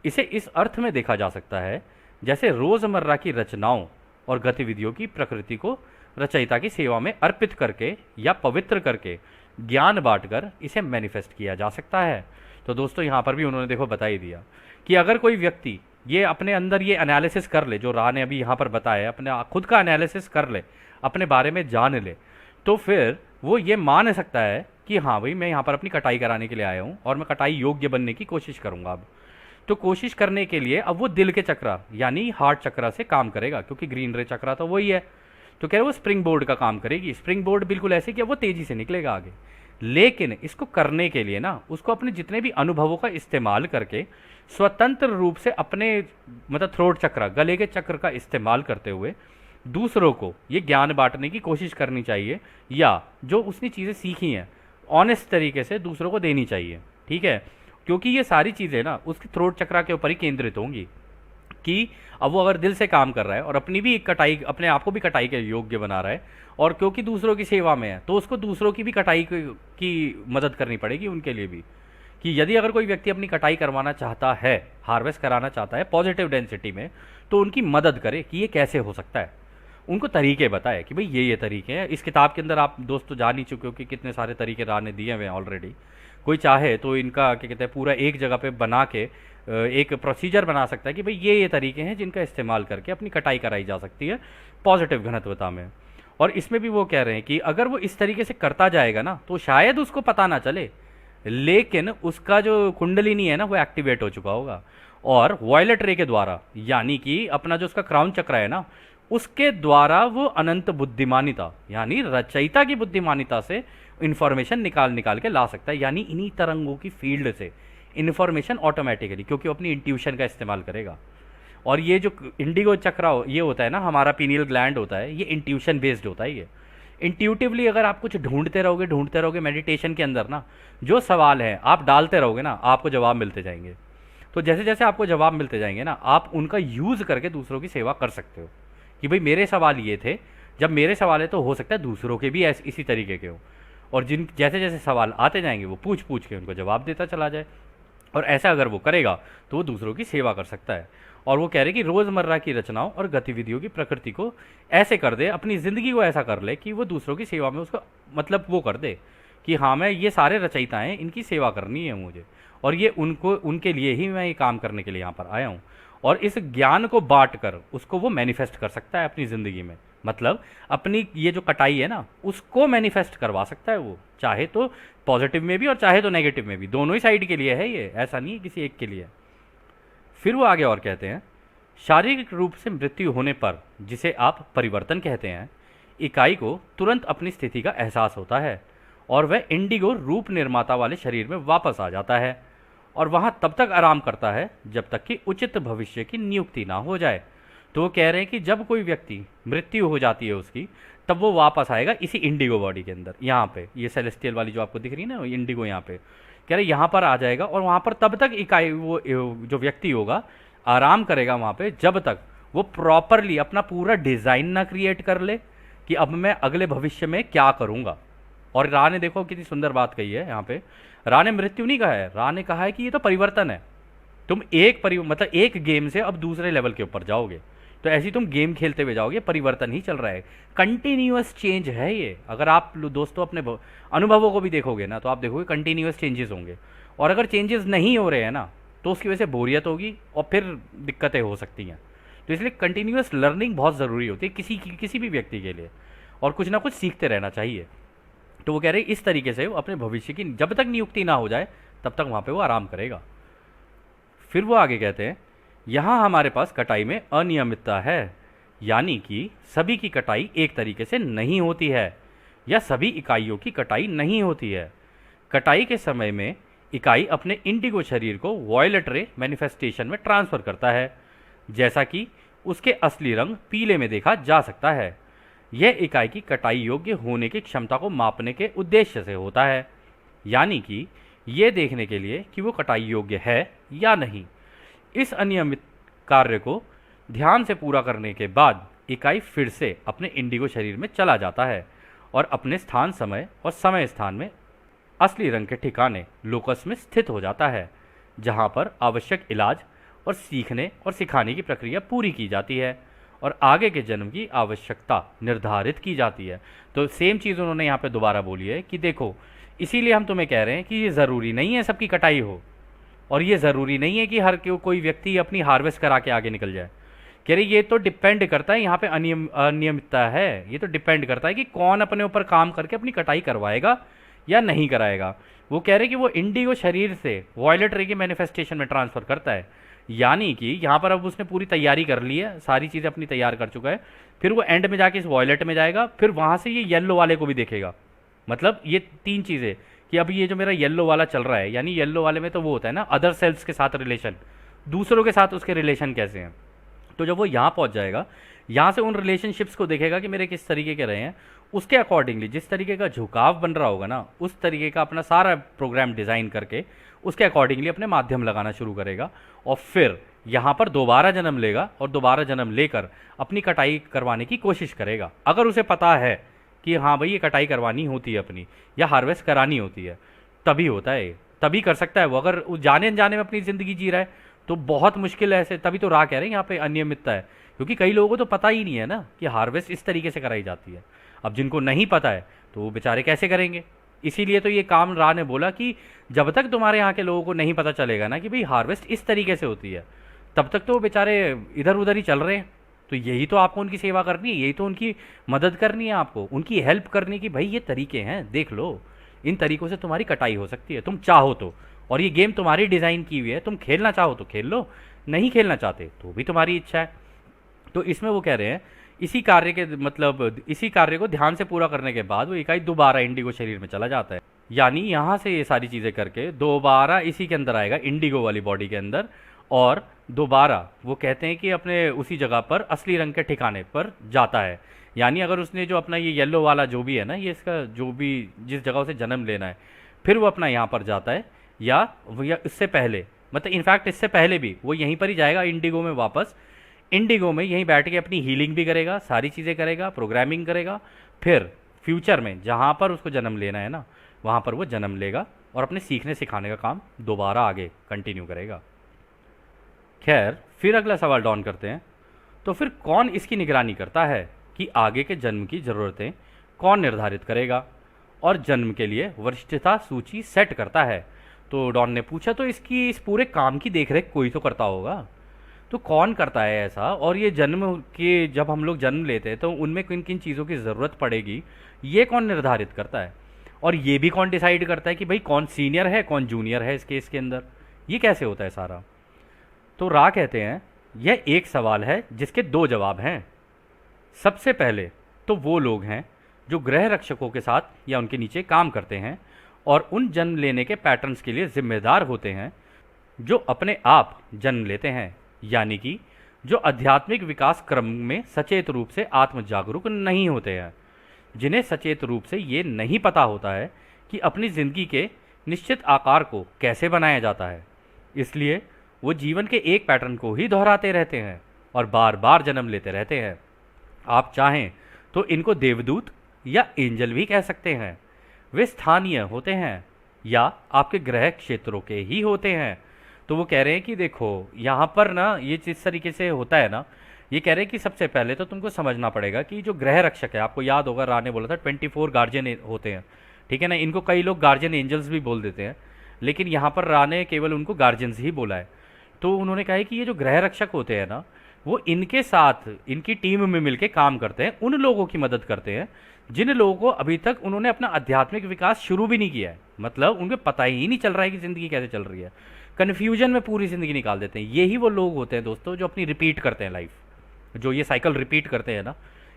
इसे इस अर्थ में देखा जा सकता है जैसे रोज़मर्रा की रचनाओं और गतिविधियों की प्रकृति को रचयिता की सेवा में अर्पित करके या पवित्र करके ज्ञान बांटकर इसे मैनिफेस्ट किया जा सकता है। तो दोस्तों यहाँ पर भी उन्होंने देखो बता ही दिया कि अगर कोई व्यक्ति ये अपने अंदर ये एनालिसिस कर ले, जो राह ने अभी यहाँ पर बताया, अपने खुद का एनालिसिस कर ले, अपने बारे में जान ले, तो फिर वो ये मान सकता है कि हाँ भाई मैं यहाँ पर अपनी कटाई कराने के लिए आया हूँ और मैं कटाई योग्य बनने की कोशिश करूँगा अब। तो कोशिश करने के लिए अब वो दिल के चक्रा यानी हार्ट चक्रा से काम करेगा, क्योंकि ग्रीन रे चक्रा तो वही है। तो कह रहे वो स्प्रिंग बोर्ड का काम करेगी। स्प्रिंग बोर्ड बिल्कुल ऐसे कि वो तेज़ी से निकलेगा आगे। लेकिन इसको करने के लिए ना उसको अपने जितने भी अनुभवों का इस्तेमाल करके स्वतंत्र रूप से अपने मतलब थ्रोट चक्र गले के चक्र का इस्तेमाल करते हुए दूसरों को ये ज्ञान बांटने की कोशिश करनी चाहिए, या जो उसने चीज़ें सीखी हैं ऑनेस्ट तरीके से दूसरों को देनी चाहिए। ठीक है, क्योंकि ये सारी चीज़ें ना उसके थ्रोट चक्र के ऊपर ही केंद्रित होंगी कि अब वो अगर दिल से काम कर रहा है और अपनी भी कटाई अपने आप को भी कटाई के योग्य बना रहा है, और क्योंकि दूसरों की सेवा में है तो उसको दूसरों की भी कटाई की मदद करनी पड़ेगी उनके लिए भी। कि यदि अगर कोई व्यक्ति अपनी कटाई करवाना चाहता है, हार्वेस्ट कराना चाहता है पॉजिटिव डेंसिटी में, तो उनकी मदद करे कि ये कैसे हो सकता है, उनको तरीके बताए कि भाई ये तरीके हैं। इस किताब के अंदर आप दोस्तों जान ही चुके हो कि कितने सारे तरीके राह ने दिए हुए हैं ऑलरेडी। कोई चाहे तो इनका क्या कहते हैं पूरा एक जगह पे बना के एक प्रोसीजर बना सकता है कि भाई ये तरीके हैं जिनका इस्तेमाल करके अपनी कटाई कराई जा सकती है पॉजिटिव घनत्वता में। और इसमें भी वो कह रहे हैं कि अगर वो इस तरीके से करता जाएगा ना तो शायद उसको पता ना चले, लेकिन उसका जो कुंडलिनी है ना वो एक्टिवेट हो चुका होगा, और वॉयलेट रे के द्वारा यानी कि अपना जो उसका क्राउन चक्र है ना उसके द्वारा वो अनंत बुद्धिमानिता यानी रचयिता की बुद्धिमानिता से इन्फॉर्मेशन निकाल निकाल के ला सकता है, यानी इन्हीं तरंगों की फील्ड से इन्फॉर्मेशन ऑटोमेटिकली, क्योंकि अपनी इंट्यूशन का इस्तेमाल करेगा। और ये जो इंडिगो चक्र ये होता है ना, हमारा पीनियल ग्लैंड होता है, ये इंट्यूशन बेस्ड होता है। ये इंट्यूटिवली अगर आप कुछ ढूंढते रहोगे मेडिटेशन के अंदर ना, जो सवाल है आप डालते रहोगे ना, आपको जवाब मिलते जाएंगे। तो जैसे जैसे आपको जवाब मिलते जाएंगे ना, आप उनका यूज़ करके दूसरों की सेवा कर सकते हो कि भाई मेरे सवाल ये थे, जब मेरे सवाल है तो हो सकता है दूसरों के भी ऐसे इसी तरीके के हो, और जिन जैसे जैसे सवाल आते जाएंगे वो पूछ पूछ के उनको जवाब देता चला जाए। और ऐसा अगर वो करेगा तो वो दूसरों की सेवा कर सकता है। और वो कह रहे कि रोज़मर्रा की रचनाओं और गतिविधियों की प्रकृति को ऐसे कर दे, अपनी ज़िंदगी को ऐसा कर ले कि वो दूसरों की सेवा में उसको मतलब वो कर दे कि हाँ मैं ये सारे रचयिता हैं, इनकी सेवा करनी है मुझे, और ये उनको उनके लिए ही मैं ये काम करने के लिए यहाँ पर आया हूँ। और इस ज्ञान को बांट कर उसको वो मैनिफेस्ट कर सकता है अपनी ज़िंदगी में, मतलब अपनी ये जो कटाई है ना उसको मैनिफेस्ट करवा सकता है वो, चाहे तो पॉजिटिव में भी और चाहे तो नेगेटिव में भी, दोनों ही साइड के लिए है ये, ऐसा नहीं है किसी एक के लिए। फिर वो आगे और कहते हैं, शारीरिक रूप से मृत्यु होने पर जिसे आप परिवर्तन कहते हैं, इकाई को तुरंत अपनी स्थिति का एहसास होता है और वह इंडिगो रूप निर्माता वाले शरीर में वापस आ जाता है और वहाँ तब तक आराम करता है जब तक कि उचित भविष्य की नियुक्ति ना हो जाए। तो वो कह रहे हैं कि जब कोई व्यक्ति मृत्यु हो जाती है उसकी, तब वो वापस आएगा इसी इंडिगो बॉडी के अंदर, यहाँ पे ये सेलेस्टियल वाली जो आपको दिख रही है ना इंडिगो, यहाँ पे कह रहे यहाँ पर आ जाएगा और वहाँ पर तब तक इकाई वो जो व्यक्ति होगा आराम करेगा वहाँ पे जब तक वो प्रॉपरली अपना पूरा डिज़ाइन ना क्रिएट कर ले कि अब मैं अगले भविष्य में क्या करूँगा। और राह ने देखो कितनी सुंदर बात कही है यहाँ पे, राह ने मृत्यु नहीं कहा है, राह ने कहा है कि ये तो परिवर्तन है। तुम मतलब एक गेम से अब दूसरे लेवल के ऊपर जाओगे, तो ऐसे तुम गेम खेलते हुए जाओगे, परिवर्तन ही चल रहा है, कंटिन्यूअस चेंज है ये। अगर आप दोस्तों अपने अनुभवों को भी देखोगे ना तो आप देखोगे कंटिन्यूअस चेंजेस होंगे, और अगर चेंजेस नहीं हो रहे हैं ना तो उसकी वजह से बोरियत होगी और फिर दिक्कतें हो सकती हैं। तो इसलिए कंटिन्यूअस लर्निंग बहुत ज़रूरी होती है किसी भी व्यक्ति के लिए, और कुछ ना कुछ सीखते रहना चाहिए। तो वो कह रहे हैं इस तरीके से वो अपने भविष्य की जब तक नियुक्ति ना हो जाए तब तक वहाँ पे वो आराम करेगा। फिर वो आगे कहते हैं, यहाँ हमारे पास कटाई में अनियमितता है, यानी कि सभी की कटाई एक तरीके से नहीं होती है या सभी इकाइयों की कटाई नहीं होती है। कटाई के समय में इकाई अपने इंडिगो शरीर को वॉयलेट रे मैनिफेस्टेशन में ट्रांसफ़र करता है, जैसा कि उसके असली रंग पीले में देखा जा सकता है। यह इकाई की कटाई योग्य होने की क्षमता को मापने के उद्देश्य से होता है, यानी कि ये देखने के लिए कि वो कटाई योग्य है या नहीं। इस अनियमित कार्य को ध्यान से पूरा करने के बाद इकाई फिर से अपने इंडिगो शरीर में चला जाता है और अपने स्थान समय और समय स्थान में असली रंग के ठिकाने लोकस में स्थित हो जाता है, जहाँ पर आवश्यक इलाज और सीखने और सिखाने की प्रक्रिया पूरी की जाती है और आगे के जन्म की आवश्यकता निर्धारित की जाती है। तो सेम चीज़ उन्होंने यहाँ पे दोबारा बोली है कि देखो, इसीलिए हम तुम्हें कह रहे हैं कि ये ज़रूरी नहीं है सबकी कटाई हो, और ये ज़रूरी नहीं है कि हर कोई व्यक्ति अपनी हार्वेस्ट करा के आगे निकल जाए। कह रही ये तो डिपेंड करता है, यहाँ पे अनियमितता है, ये तो डिपेंड करता है कि कौन अपने ऊपर काम करके अपनी कटाई करवाएगा या नहीं कराएगा। वो कह रहे कि वो इंडिगो शरीर से वॉयलेट रे के मैनिफेस्टेशन में ट्रांसफ़र करता है। यानी कि यहाँ पर अब उसने पूरी तैयारी कर ली है, सारी चीज़ें अपनी तैयार कर चुका है, फिर वो एंड में जाके इस वॉयलेट में जाएगा, फिर वहाँ से ये येलो वाले को भी देखेगा। मतलब ये तीन चीज़ें कि अभी ये जो मेरा येलो वाला चल रहा है, यानी येलो वाले में तो वो होता है ना अदर सेल्स के साथ रिलेशन, दूसरों के साथ उसके रिलेशन कैसे हैं। तो जब वो यहाँ पहुँच जाएगा, यहाँ से उन रिलेशनशिप्स को देखेगा कि मेरे किस तरीके के रहे हैं, उसके अकॉर्डिंगली जिस तरीके का झुकाव बन रहा होगा ना, उस तरीके का अपना सारा प्रोग्राम डिज़ाइन करके उसके अकॉर्डिंगली अपने माध्यम लगाना शुरू करेगा। और फिर यहाँ पर दोबारा जन्म लेगा और दोबारा जन्म लेकर अपनी कटाई करवाने की कोशिश करेगा। अगर उसे पता है कि हाँ भाई ये कटाई करवानी होती है अपनी, या हार्वेस्ट करानी होती है, तभी होता है, तभी कर सकता है वो। अगर वो जाने अनजाने में अपनी ज़िंदगी जी रहा है तो बहुत मुश्किल है ऐसे। तभी तो राह कह रहे हैं यहाँ पे अनियमितता है, क्योंकि कई लोगों को तो पता ही नहीं है ना कि हार्वेस्ट इस तरीके से कराई जाती है। अब जिनको नहीं पता है तो वो बेचारे कैसे करेंगे। इसीलिए तो ये काम राह ने बोला कि जब तक तुम्हारे यहाँ के लोगों को नहीं पता चलेगा ना कि भाई हार्वेस्ट इस तरीके से होती है, तब तक तो वो बेचारे इधर उधर ही चल रहे हैं। तो यही तो आपको उनकी सेवा करनी है, यही तो उनकी मदद करनी है, आपको उनकी हेल्प करनी कि भाई ये तरीके हैं, देख लो, इन तरीकों से तुम्हारी कटाई हो सकती है, तुम चाहो तो। और ये गेम तुम्हारी डिज़ाइन की हुई है, तुम खेलना चाहो तो खेल लो, नहीं खेलना चाहते तो भी तुम्हारी इच्छा है। तो इसमें वो कह रहे हैं इसी कार्य के मतलब इसी कार्य को ध्यान से पूरा करने के बाद वो इकाई दोबारा इंडिगो शरीर में चला जाता है। यानी यहाँ से ये सारी चीज़ें करके दोबारा इसी के अंदर आएगा, इंडिगो वाली बॉडी के अंदर, और दोबारा वो कहते हैं कि अपने उसी जगह पर असली रंग के ठिकाने पर जाता है। यानी अगर उसने जो अपना ये येलो वाला जो भी है ना, ये इसका जो भी जिस जगह उसे जन्म लेना है, फिर वो अपना यहाँ पर जाता है, या इससे पहले, मतलब इनफैक्ट इससे पहले भी वो यहीं पर ही जाएगा इंडिगो में वापस। इंडिगो में यहीं बैठ के अपनी हीलिंग भी करेगा, सारी चीज़ें करेगा, प्रोग्रामिंग करेगा, फिर फ्यूचर में जहाँ पर उसको जन्म लेना है ना, वहाँ पर वो जन्म लेगा और अपने सीखने सिखाने का काम दोबारा आगे कंटिन्यू करेगा। खैर, फिर अगला सवाल डॉन करते हैं, तो फिर कौन इसकी निगरानी करता है कि आगे के जन्म की ज़रूरतें कौन निर्धारित करेगा और जन्म के लिए वरिष्ठता सूची सेट करता है। तो डॉन ने पूछा, तो इसकी इस पूरे काम की देखरेख कोई तो करता होगा, तो कौन करता है ऐसा, और ये जन्म के जब हम लोग जन्म लेते हैं तो उनमें किन किन चीज़ों की ज़रूरत पड़ेगी, ये कौन निर्धारित करता है, और ये भी कौन डिसाइड करता है कि भाई कौन सीनियर है कौन जूनियर है इस केस के अंदर, ये कैसे होता है सारा। तो रा कहते हैं यह एक सवाल है जिसके दो जवाब हैं। सबसे पहले तो वो लोग हैं जो ग्रह रक्षकों के साथ या उनके नीचे काम करते हैं और उन जन्म लेने के पैटर्न्स के लिए जिम्मेदार होते हैं जो अपने आप जन्म लेते हैं, यानी कि जो आध्यात्मिक विकास क्रम में सचेत रूप से आत्म जागरूक नहीं होते हैं, जिन्हें सचेत रूप से ये नहीं पता होता है कि अपनी ज़िंदगी के निश्चित आकार को कैसे बनाया जाता है। इसलिए वो जीवन के एक पैटर्न को ही दोहराते रहते हैं और बार बार जन्म लेते रहते हैं। आप चाहें तो इनको देवदूत या एंजल भी कह सकते हैं। वे स्थानीय होते हैं या आपके ग्रह क्षेत्रों के ही होते हैं। तो वो कह रहे हैं कि देखो यहाँ पर ना ये जिस तरीके से होता है ना, ये कह रहे हैं कि सबसे पहले तो तुमको समझना पड़ेगा कि जो ग्रह रक्षक है, आपको याद होगा रा ने बोला था 24 गार्जियन होते हैं, ठीक है ना। इनको कई लोग गार्जियन एंजल्स भी बोल देते हैं, लेकिन यहाँ पर रा ने केवल उनको गार्जियंस ही बोला है। तो उन्होंने कहा है कि ये जो ग्रह रक्षक होते हैं ना, वो इनके साथ इनकी टीम में मिलकर काम करते हैं, उन लोगों की मदद करते हैं जिन लोगों को अभी तक उन्होंने अपना आध्यात्मिक विकास शुरू भी नहीं किया है। मतलब उनको पता ही नहीं चल रहा है कि ज़िंदगी कैसे चल रही है, कन्फ्यूजन में पूरी ज़िंदगी निकाल देते हैं। यही वो लोग होते हैं दोस्तों जो अपनी रिपीट करते हैं लाइफ, जो ये साइकिल रिपीट करते हैं ना।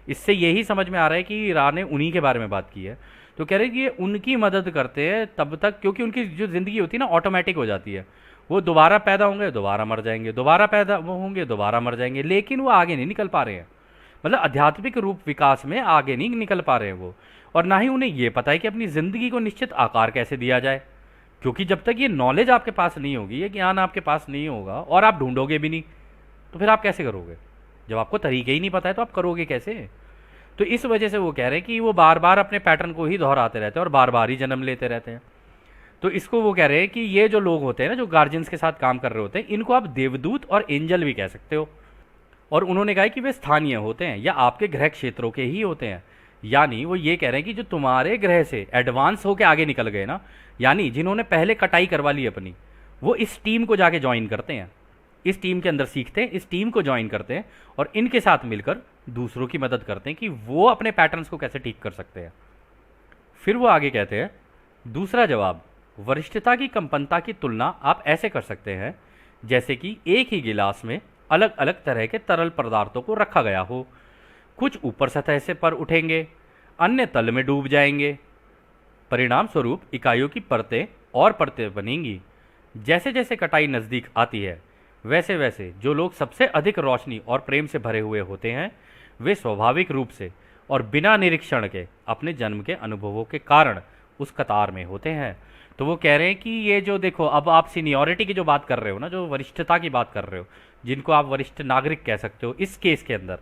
इससे यही समझ में आ रहा है कि रा ने उन्हीं के बारे में बात की है। तो कह रहे हैं कि ये उनकी मदद करते हैं तब तक, क्योंकि उनकी जो ज़िंदगी होती है ना ऑटोमेटिक हो जाती है। वो दोबारा पैदा होंगे, दोबारा मर जाएंगे, दोबारा पैदा वो होंगे, दोबारा मर जाएंगे, लेकिन वो आगे नहीं निकल पा रहे हैं। मतलब आध्यात्मिक रूप विकास में आगे नहीं निकल पा रहे हैं वो, और ना ही उन्हें ये पता है कि अपनी ज़िंदगी को निश्चित आकार कैसे दिया जाए। क्योंकि जब तक ये नॉलेज आपके पास नहीं होगी, ये ज्ञान आपके पास नहीं होगा, और आप ढूंढोगे भी नहीं, तो फिर आप कैसे करोगे। जब आपको तरीके ही नहीं पता है तो आप करोगे कैसे। तो इस वजह से वो कह रहे हैं कि वो बार बार अपने पैटर्न को ही दोहराते रहते हैं और बार बार ही जन्म लेते रहते हैं। तो इसको वो कह रहे हैं कि ये जो लोग होते हैं ना, जो गार्जियंस के साथ काम कर रहे होते हैं, इनको आप देवदूत और एंजल भी कह सकते हो। और उन्होंने कहा कि वे स्थानीय होते हैं या आपके ग्रह क्षेत्रों के ही होते हैं। यानी वो ये कह रहे हैं कि जो तुम्हारे ग्रह से एडवांस होके आगे निकल गए ना, यानी जिन्होंने पहले कटाई करवा ली अपनी, वो इस टीम को जाके ज्वाइन करते हैं, इस टीम के अंदर सीखते हैं, इस टीम को ज्वाइन करते हैं और इनके साथ मिलकर दूसरों की मदद करते हैं कि वो अपने पैटर्न्स को कैसे ठीक कर सकते हैं। फिर वो आगे कहते हैं, दूसरा जवाब, वरिष्ठता की कंपनता की तुलना आप ऐसे कर सकते हैं जैसे कि एक ही गिलास में अलग अलग तरह के तरल पदार्थों को रखा गया हो। कुछ ऊपर सतह से पर उठेंगे, अन्य तल में डूब जाएंगे। परिणाम स्वरूप इकाइयों की परतें और परतें बनेंगी। जैसे जैसे कटाई नज़दीक आती है, वैसे वैसे जो लोग सबसे अधिक रोशनी और प्रेम से भरे हुए होते हैं, वे स्वाभाविक रूप से और बिना निरीक्षण के अपने जन्म के अनुभवों के कारण उस कतार में होते हैं। तो वो कह रहे हैं कि ये जो देखो, अब आप सीनियरिटी की जो बात कर रहे हो ना, जो वरिष्ठता की बात कर रहे हो, जिनको आप वरिष्ठ नागरिक कह सकते हो इस केस के अंदर,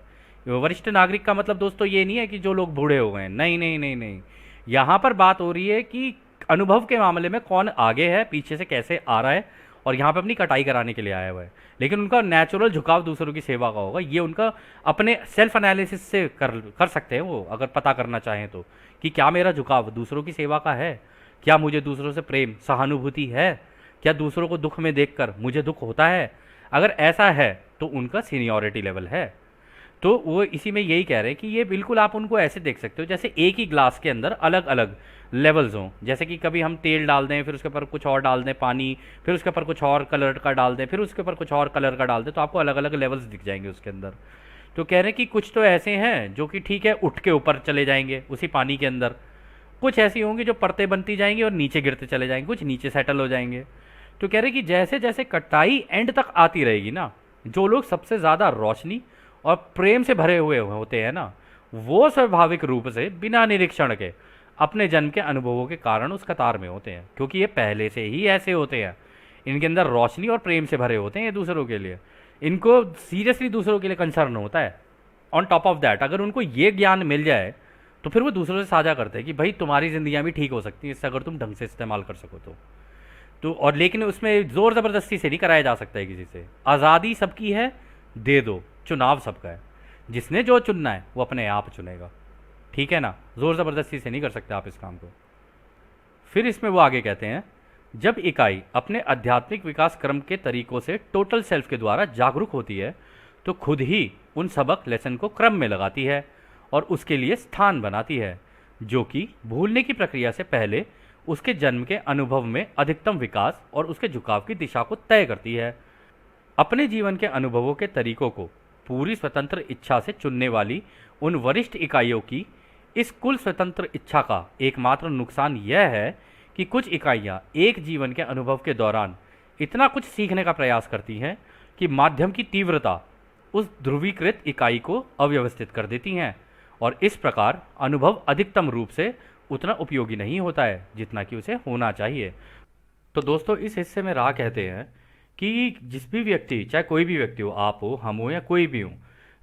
वरिष्ठ नागरिक का मतलब दोस्तों ये नहीं है कि जो लोग बूढ़े हो गए हैं, नहीं नहीं नहीं नहीं। यहाँ पर बात हो रही है कि अनुभव के मामले में कौन आगे है, पीछे से कैसे आ रहा है, और यहाँ पे अपनी कटाई कराने के लिए आया हुआ है। लेकिन उनका नेचुरल झुकाव दूसरों की सेवा का होगा। ये उनका अपने सेल्फ एनालिसिस से कर सकते हैं वो, अगर पता करना चाहें तो, कि क्या मेरा झुकाव दूसरों की सेवा का है, क्या मुझे दूसरों से प्रेम सहानुभूति है, क्या दूसरों को दुख में देखकर मुझे दुख होता है। अगर ऐसा है तो उनका सीनियरिटी लेवल है। तो वो इसी में यही कह रहे हैं कि ये बिल्कुल आप उनको ऐसे देख सकते हो जैसे एक ही ग्लास के अंदर अलग अलग लेवल्स हों। जैसे कि कभी हम तेल डाल दें, फिर उसके ऊपर कुछ और डाल दें पानी, फिर उसके ऊपर कुछ और कलर का डाल दें, फिर उसके ऊपर कुछ और कलर का डाल दें, तो आपको अलग अलग लेवल्स दिख जाएंगे उसके अंदर। तो कह रहे हैं कि कुछ तो ऐसे हैं जो कि ठीक है उठ के ऊपर चले जाएंगे उसी पानी के अंदर, कुछ ऐसी होंगी जो परतें बनती जाएंगी और नीचे गिरते चले जाएंगे, कुछ नीचे सेटल हो जाएंगे। तो कह रहे हैं कि जैसे जैसे कटाई एंड तक आती रहेगी ना, जो लोग सबसे ज़्यादा रोशनी और प्रेम से भरे हुए होते हैं ना, वो स्वाभाविक रूप से बिना निरीक्षण के अपने जन्म के अनुभवों के कारण उस कतार में होते हैं, क्योंकि ये पहले से ही ऐसे होते हैं। इनके अंदर रोशनी और प्रेम से भरे होते हैं ये दूसरों के लिए, इनको सीरियसली दूसरों के लिए कंसर्न होता है। ऑन टॉप ऑफ दैट अगर उनको ये ज्ञान मिल जाए तो फिर वो दूसरों से साझा करते हैं कि भाई तुम्हारी ज़िंदगियाँ भी ठीक हो सकती हैं इससे, अगर तुम ढंग से इस्तेमाल कर सको तो और लेकिन उसमें ज़ोर ज़बरदस्ती से नहीं कराया जा सकता है किसी से। आज़ादी सबकी है, दे दो, चुनाव सबका है, जिसने जो चुनना है वो अपने आप चुनेगा, ठीक है ना। ज़ोर ज़बरदस्ती से नहीं कर सकते आप इस काम को। फिर इसमें वो आगे कहते हैं, जब इकाई अपने आध्यात्मिक विकास क्रम के तरीकों से टोटल सेल्फ के द्वारा जागरूक होती है तो खुद ही उन सबक लेसन को क्रम में लगाती है और उसके लिए स्थान बनाती है, जो कि भूलने की प्रक्रिया से पहले उसके जन्म के अनुभव में अधिकतम विकास और उसके झुकाव की दिशा को तय करती है। अपने जीवन के अनुभवों के तरीकों को पूरी स्वतंत्र इच्छा से चुनने वाली उन वरिष्ठ इकाइयों की इस कुल स्वतंत्र इच्छा का एकमात्र नुकसान यह है कि कुछ इकाइयां एक जीवन के अनुभव के दौरान इतना कुछ सीखने का प्रयास करती हैं कि माध्यम की तीव्रता उस ध्रुवीकृत इकाई को अव्यवस्थित कर देती हैं, और इस प्रकार अनुभव अधिकतम रूप से उतना उपयोगी नहीं होता है जितना कि उसे होना चाहिए। तो दोस्तों इस हिस्से में राह कहते हैं कि जिस भी व्यक्ति, चाहे कोई भी व्यक्ति हो, आप हो, हम हो या कोई भी हो,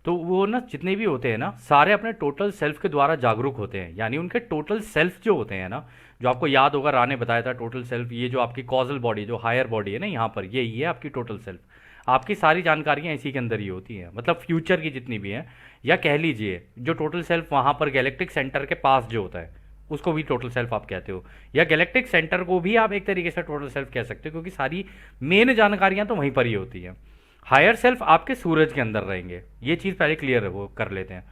तो वो ना जितने भी होते हैं ना, सारे अपने टोटल सेल्फ के द्वारा जागरूक होते हैं। यानी उनके टोटल सेल्फ जो होते हैं ना, जो आपको याद होगा राह ने बताया था, टोटल सेल्फ ये जो आपकी कॉजल बॉडी, जो हायर बॉडी है ना, यहाँ पर ये है आपकी टोटल सेल्फ। आपकी सारी जानकारियाँ इसी के अंदर ही होती हैं, मतलब फ्यूचर की जितनी भी हैं, या कह लीजिए जो टोटल सेल्फ वहाँ पर गैलेक्टिक सेंटर के पास जो होता है उसको भी टोटल सेल्फ आप कहते हो, या गैलेक्टिक सेंटर को भी आप एक तरीके से टोटल सेल्फ कह सकते हो, क्योंकि सारी मेन जानकारियां तो वहीं पर ही होती हैं। हायर सेल्फ आपके सूरज के अंदर रहेंगे, ये चीज़ पहले क्लियर वो कर लेते हैं।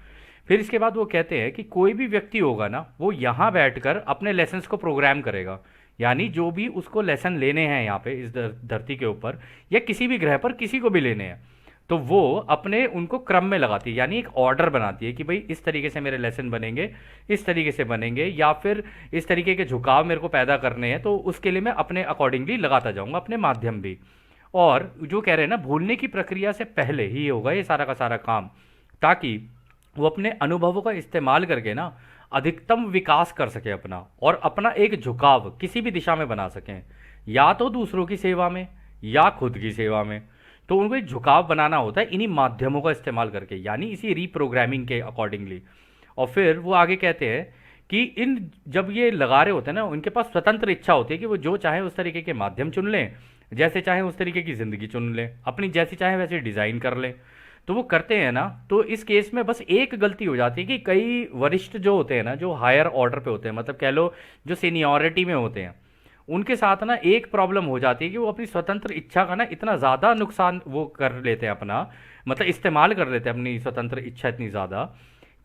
फिर इसके बाद वो कहते हैं कि कोई भी व्यक्ति होगा ना, वो यहाँ बैठकर अपने लेसन्स को प्रोग्राम करेगा। यानी जो भी उसको लेसन लेने हैं यहाँ पे इस धरती के ऊपर या किसी भी ग्रह पर किसी को भी लेने हैं, तो वो अपने उनको क्रम में लगाती है, यानी एक ऑर्डर बनाती है कि भाई इस तरीके से मेरे लेसन बनेंगे, इस तरीके से बनेंगे, या फिर इस तरीके के झुकाव मेरे को पैदा करने हैं, तो उसके लिए मैं अपने अकॉर्डिंगली लगाता जाऊंगा अपने माध्यम भी। और जो कह रहे हैं ना, भूलने की प्रक्रिया से पहले ही होगा ये सारा का सारा काम, ताकि वो अपने अनुभवों का इस्तेमाल करके ना अधिकतम विकास कर सके अपना, और अपना एक झुकाव किसी भी दिशा में बना सकें, या तो दूसरों की सेवा में या खुद की सेवा में। तो उनको एक झुकाव बनाना होता है इन्हीं माध्यमों का इस्तेमाल करके, यानी इसी रीप्रोग्रामिंग के अकॉर्डिंगली। और फिर वो आगे कहते हैं कि इन जब ये लगा रहे होते हैं ना, उनके पास स्वतंत्र इच्छा होती है कि वो जो चाहे उस तरीके के माध्यम चुन लें, जैसे चाहे उस तरीके की ज़िंदगी चुन लें, अपनी जैसी चाहे वैसे डिज़ाइन कर लें। तो वो करते हैं ना, तो इस केस में बस एक गलती हो जाती है कि कई वरिष्ठ जो होते हैं ना, जो हायर ऑर्डर पे होते हैं, मतलब कह लो जो सीनियरिटी में होते हैं, उनके साथ ना एक प्रॉब्लम हो जाती है कि वो अपनी स्वतंत्र इच्छा का ना इतना ज़्यादा नुकसान वो कर लेते हैं अपना, मतलब इस्तेमाल कर लेते हैं अपनी स्वतंत्र इच्छा इतनी ज़्यादा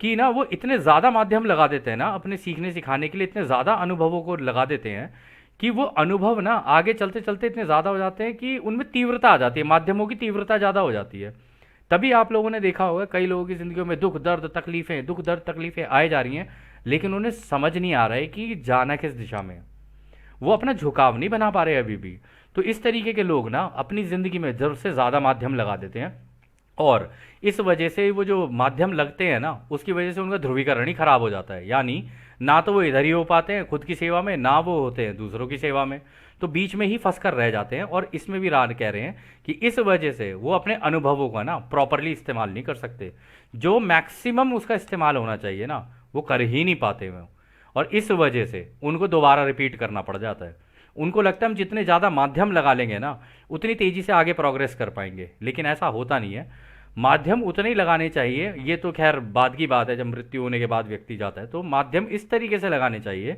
कि ना वो इतने ज़्यादा माध्यम लगा देते हैं ना अपने सीखने सिखाने के लिए, इतने ज़्यादा अनुभवों को लगा देते हैं कि वो अनुभव ना आगे चलते चलते इतने ज़्यादा हो जाते हैं कि उनमें तीव्रता आ जाती है, माध्यमों की तीव्रता ज़्यादा हो जाती है। तभी आप लोगों ने देखा होगा कई लोगों की ज़िंदगियों में दुख दर्द तकलीफ़ें आए जा रही हैं, लेकिन उन्हें समझ नहीं आ रहा है कि जाना किस दिशा में है। वो अपना झुकाव नहीं बना पा रहे अभी भी। तो इस तरीके के लोग ना अपनी ज़िंदगी में ज़रूरत से ज़्यादा माध्यम लगा देते हैं, और इस वजह से वो जो माध्यम लगते हैं ना उसकी वजह से उनका ध्रुवीकरण ही खराब हो जाता है। यानी ना तो वो इधर ही हो पाते हैं खुद की सेवा में, ना वो होते हैं दूसरों की सेवा में, तो बीच में ही फंस कर रह जाते हैं। और इसमें भी रान कह रहे हैं कि इस वजह से वो अपने अनुभवों का ना प्रॉपरली इस्तेमाल नहीं कर सकते, जो मैक्सिमम उसका इस्तेमाल होना चाहिए ना वो कर ही नहीं पाते वो। और इस वजह से उनको दोबारा रिपीट करना पड़ जाता है। उनको लगता है हम जितने ज़्यादा माध्यम लगा लेंगे ना उतनी तेज़ी से आगे प्रोग्रेस कर पाएंगे, लेकिन ऐसा होता नहीं है। माध्यम उतने ही लगाने चाहिए, ये तो खैर बाद की बात है, जब मृत्यु होने के बाद व्यक्ति जाता है तो माध्यम इस तरीके से लगाने चाहिए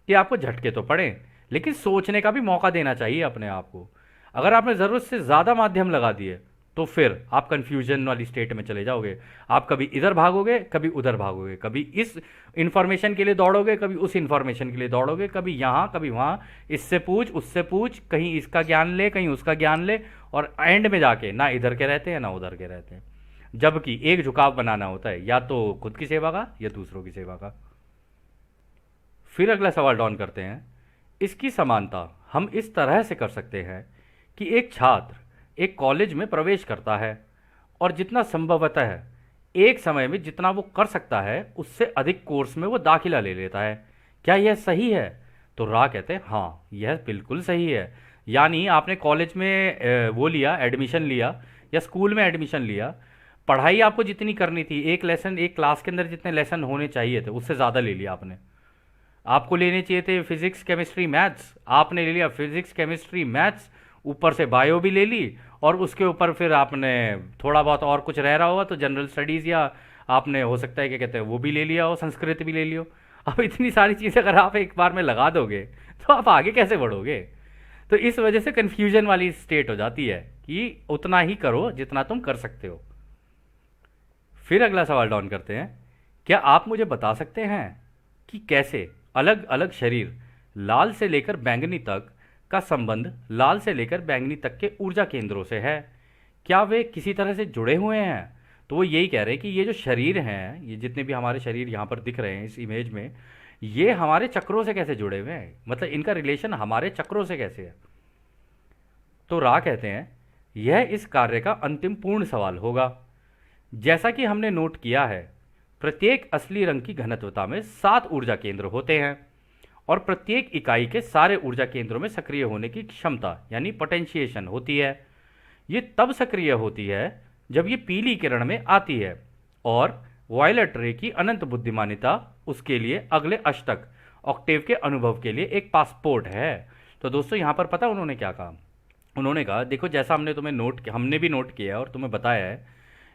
कि आपको झटके तो पड़े, लेकिन सोचने का भी मौका देना चाहिए अपने आप को। अगर आपने ज़रूरत से ज़्यादा माध्यम लगा दिए तो फिर आप कंफ्यूजन वाली स्टेट में चले जाओगे। आप कभी इधर भागोगे, कभी उधर भागोगे, कभी इस इंफॉर्मेशन के लिए दौड़ोगे, कभी उस इंफॉर्मेशन के लिए दौड़ोगे, कभी यहाँ कभी वहाँ, इससे पूछ उससे पूछ, कहीं इसका ज्ञान ले कहीं उसका ज्ञान ले, और एंड में जाके ना इधर के रहते हैं ना उधर के रहते हैं। जबकि एक झुकाव बनाना होता है, या तो खुद की सेवा का या दूसरों की सेवा का। फिर अगला सवाल डाउन करते हैं, इसकी समानता हम इस तरह से कर सकते हैं कि एक छात्र एक कॉलेज में प्रवेश करता है और जितना संभवतः है एक समय में जितना वो कर सकता है उससे अधिक कोर्स में वो दाखिला ले लेता है। क्या यह सही है? तो रा कहते हैं हाँ यह बिल्कुल सही है। यानी आपने कॉलेज में वो लिया, एडमिशन लिया, या स्कूल में एडमिशन लिया, पढ़ाई आपको जितनी करनी थी, एक लेसन एक क्लास के अंदर जितने लेसन होने चाहिए थे उससे ज़्यादा ले लिया आपने। आपको लेने चाहिए थे फिजिक्स केमिस्ट्री मैथ्स, आपने ले लिया फिजिक्स केमिस्ट्री मैथ्स, ऊपर से बायो भी ले ली, और उसके ऊपर फिर आपने थोड़ा बहुत और कुछ रह रहा होगा तो जनरल स्टडीज़, या आपने हो सकता है क्या कहते हैं वो भी ले लिया हो, संस्कृत भी ले लियो। अब इतनी सारी चीज़ें अगर आप एक बार में लगा दोगे तो आप आगे कैसे बढ़ोगे? तो इस वजह से कन्फ्यूजन वाली स्टेट हो जाती है कि उतना ही करो जितना तुम कर सकते हो। फिर अगला सवाल डाउन करते हैं, क्या आप मुझे बता सकते हैं कि कैसे अलग अलग शरीर लाल से लेकर बैंगनी तक का संबंध लाल से लेकर बैंगनी तक के ऊर्जा केंद्रों से है? क्या वे किसी तरह से जुड़े हुए हैं? तो वो यही कह रहे हैं कि ये जो शरीर हैं, ये जितने भी हमारे शरीर यहाँ पर दिख रहे हैं इस इमेज में, ये हमारे चक्रों से कैसे जुड़े हुए हैं, मतलब इनका रिलेशन हमारे चक्रों से कैसे है? तो रा कहते हैं यह इस कार्य का अंतिम पूर्ण सवाल होगा। जैसा कि हमने नोट किया है, प्रत्येक असली रंग की घनत्वता में 7 ऊर्जा केंद्र होते हैं और प्रत्येक इकाई के सारे ऊर्जा केंद्रों में सक्रिय होने की क्षमता यानी पोटेंशिएशन होती है। ये तब सक्रिय होती है जब ये पीली किरण में आती है, और वायलेट रे की अनंत बुद्धिमानिता उसके लिए अगले अष्टक ऑक्टेव के अनुभव के लिए एक पासपोर्ट है। तो दोस्तों यहाँ पर पता उन्होंने क्या कहा? उन्होंने कहा देखो, जैसा हमने तुम्हें हमने भी नोट किया और तुम्हें बताया है,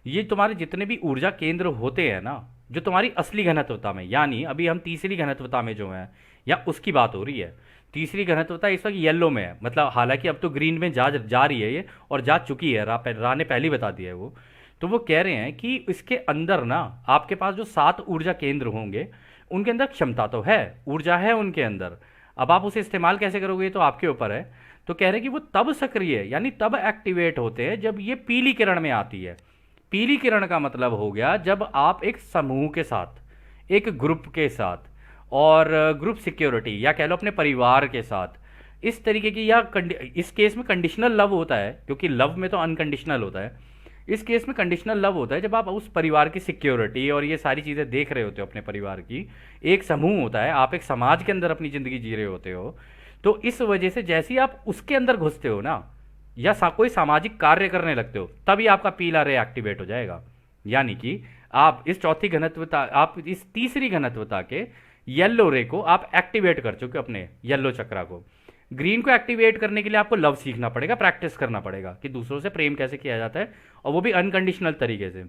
ये तुम्हारे जितने भी ऊर्जा केंद्र होते हैं ना, जो तुम्हारी असली घनत्वता में, यानी अभी हम तीसरी घनत्वता में जो है या उसकी बात हो रही है। तीसरी घनत्वता इस वक्त येलो में है, मतलब हालांकि अब तो ग्रीन में जा रही है ये, और जा चुकी है, रा ने पहले ही बता दिया है वो। तो वो कह रहे हैं कि इसके अंदर ना आपके पास जो 7 ऊर्जा केंद्र होंगे उनके अंदर क्षमता तो है, ऊर्जा है उनके अंदर, अब आप उसे इस्तेमाल कैसे करोगे तो आपके ऊपर है। तो कह रहे हैं कि वो तब सक्रिय यानी तब एक्टिवेट होते हैं जब ये पीली किरण में आती है। पीली किरण का मतलब हो गया जब आप एक समूह के साथ, एक ग्रुप के साथ, और ग्रुप सिक्योरिटी या कह लो अपने परिवार के साथ, इस तरीके की, या इस केस में कंडीशनल लव होता है, क्योंकि लव में तो अनकंडीशनल होता है, इस केस में कंडीशनल लव होता है जब आप उस परिवार की सिक्योरिटी और ये सारी चीज़ें देख रहे होते हो अपने परिवार की। एक समूह होता है, आप एक समाज के अंदर अपनी ज़िंदगी जी रहे होते हो। तो इस वजह से जैसे ही आप उसके अंदर घुसते हो ना, या कोई सामाजिक कार्य करने लगते हो, तभी आपका पीला रे एक्टिवेट हो जाएगा। यानी कि आप इस चौथी घनत्वता, आप इस तीसरी घनत्वता के येलो रे को आप एक्टिवेट कर चुके, अपने येलो चक्रा को। ग्रीन को एक्टिवेट करने के लिए आपको लव सीखना पड़ेगा, प्रैक्टिस करना पड़ेगा कि दूसरों से प्रेम कैसे किया जाता है, और वो भी अनकंडीशनल तरीके से।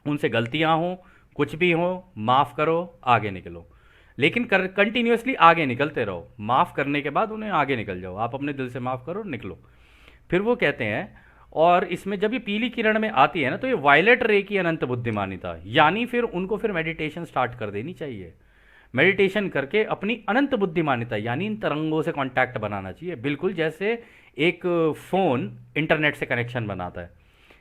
उनसे गलतियां हो, कुछ भी हो, माफ़ करो, आगे निकलो, लेकिन कंटिन्यूसली आगे निकलते रहो। माफ़ करने के बाद उन्हें आगे निकल जाओ, आप अपने दिल से माफ़ करो, निकलो। फिर वो कहते हैं और इसमें जब ये पीली किरण में आती है ना, तो ये वायलेट रे की अनंत बुद्धिमानिता, यानी फिर उनको फिर मेडिटेशन स्टार्ट कर देनी चाहिए। मेडिटेशन करके अपनी अनंत बुद्धिमानिता यानी इन तरंगों से कांटेक्ट बनाना चाहिए, बिल्कुल जैसे एक फ़ोन इंटरनेट से कनेक्शन बनाता है,